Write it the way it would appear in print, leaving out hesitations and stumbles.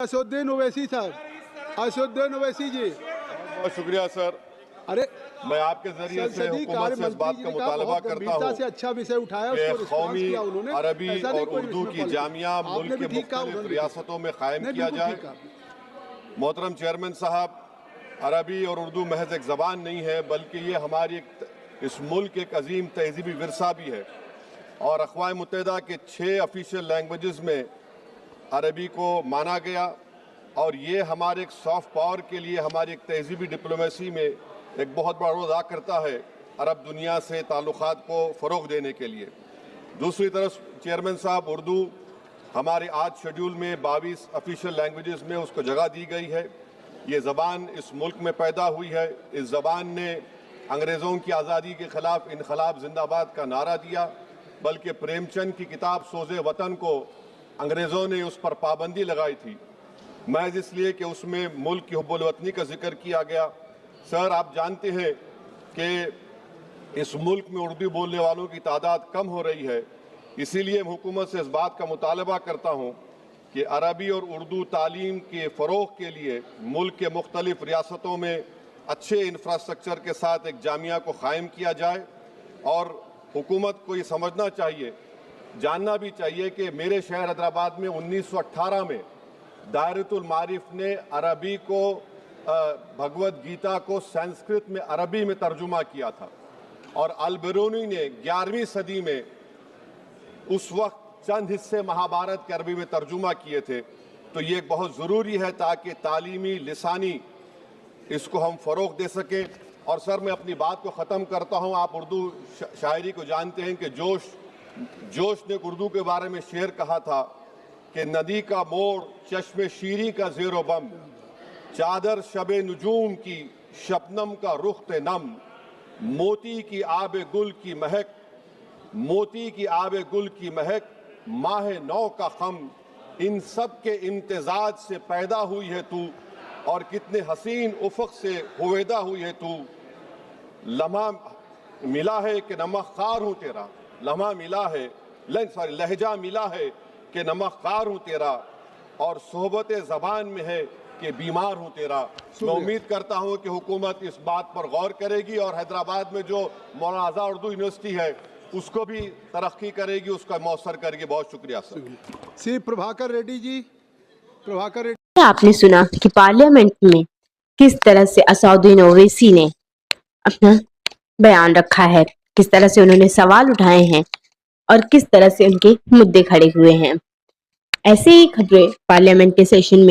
असुद्दीन ओवैसी साहब, असुद्दीन ओवैसी जी। बहुत शुक्रिया सर। अरे मैं आपके जरिए से हुकूमत से इस बात का मुतालबा करता हूँ से अच्छा विषय उठाया, कि उसको रिस्पॉन्स कौमी किया उन्होंने। अरबी ऐसा नहीं और कोई उर्दू इसमें की पॉलिटिक्स। जामिया आपने मुल्क भी के ठीक कहा, मुख्तलिफ उन्होंने भी रियासतों में कायम नहीं, किया बिल्कुल जाए। ठीक कहा। मोहतरम चेयरमैन साहब, अरबी और उर्दू महज एक ज़बान नहीं है, बल्कि ये हमारी इस मुल्क एक अजीम तहजीबी विरसा भी है। और अक़वाम मुत्तहिदा के 6 ऑफिशियल लैंग्वेजेस में अरबी को माना गया, और ये हमारे एक सॉफ्ट पावर के लिए, हमारी एक तहजीबी डिप्लोमेसी में एक बहुत बड़ा रोल अदा करता है अरब दुनिया से ताल्लुक़ात को फ़रोग़ देने के लिए। दूसरी तरफ चेयरमैन साहब, उर्दू हमारे आज शेड्यूल में 22 ऑफिशियल लैंग्वेजेस में उसको जगह दी गई है। ये ज़बान इस मुल्क में पैदा हुई है। इस ज़बान ने अंग्रेज़ों की आज़ादी के ख़िलाफ़ इनक़लाब ज़िंदाबाद का नारा दिया, बल्कि प्रेमचंद की किताब सोज़े वतन को अंग्रेज़ों ने उस पर पाबंदी लगाई थी, महज इसलिए कि उसमें मुल्क की हुब्बुल वतनी का जिक्र किया गया। सर, आप जानते हैं कि इस मुल्क में उर्दू बोलने वालों की तादाद कम हो रही है। इसीलिए मैं हुकूमत से इस बात का मुतालबा करता हूँ कि अरबी और उर्दू तालीम के फ़रोग़ के लिए मुल्क के मुख्तलिफ़ रियासतों में अच्छे इंफ्रास्ट्रक्चर के साथ एक जामिया को क़ायम किया जाए। और हुकूमत को ये समझना चाहिए, जानना भी चाहिए कि मेरे शहर हैदराबाद में 1918 में दायरतुल मारिफ ने अरबी को, भगवद गीता को संस्कृत में अरबी में तर्जुमा किया था, और अल-बिरूनी ने 11वीं सदी में उस वक्त चंद हिस्से महाभारत के अरबी में तर्जुमा किए थे। तो ये बहुत ज़रूरी है ताकि तालीमी लिसानी इसको हम फ़रोग़ दे सकें। और सर, मैं अपनी बात को ख़त्म करता हूँ। आप उर्दू शायरी को जानते हैं कि जोश ने उर्दू के बारे में शेर कहा था कि नदी का मोड़ चश्मे शीरी का ज़ेरो बम, चादर शबे नुजूम की शबनम का रुख्त नम, मोती की आब गुल की महक, मोती की आब गुल की महक, माह नौ का खम, इन सब के इम्तिजाज से पैदा हुई है तू, और कितने हसीन उफ़क़ से हुवेदा हुई है तू। लम्हा मिला है कि नमख़ार हूँ तेरा, लम्हा मिला है, लहजा मिला है कि नमख़ार हूँ तेरा, और सोहबत ज़बान में है कि बीमार हूँ तेरा। मैं उम्मीद करता हूँ कि हुकूमत इस बात पर गौर करेगी, और हैदराबाद में जो मौलाना आज़ाद उर्दू यूनिवर्सिटी है उसको भी तरक्की करेगी, उसका मौसर करेगी। बहुत शुक्रिया सर। श्री प्रभाकर रेड्डी जी। प्रभाकर रेड्डी, आपने सुना कि पार्लियामेंट में किस तरह से असदुद्दीन ओवैसी ने अपना बयान रखा है, किस तरह से उन्होंने सवाल उठाए हैं और किस तरह से उनके मुद्दे खड़े हुए हैं। ऐसे ही खबरें पार्लियामेंट के सेशन में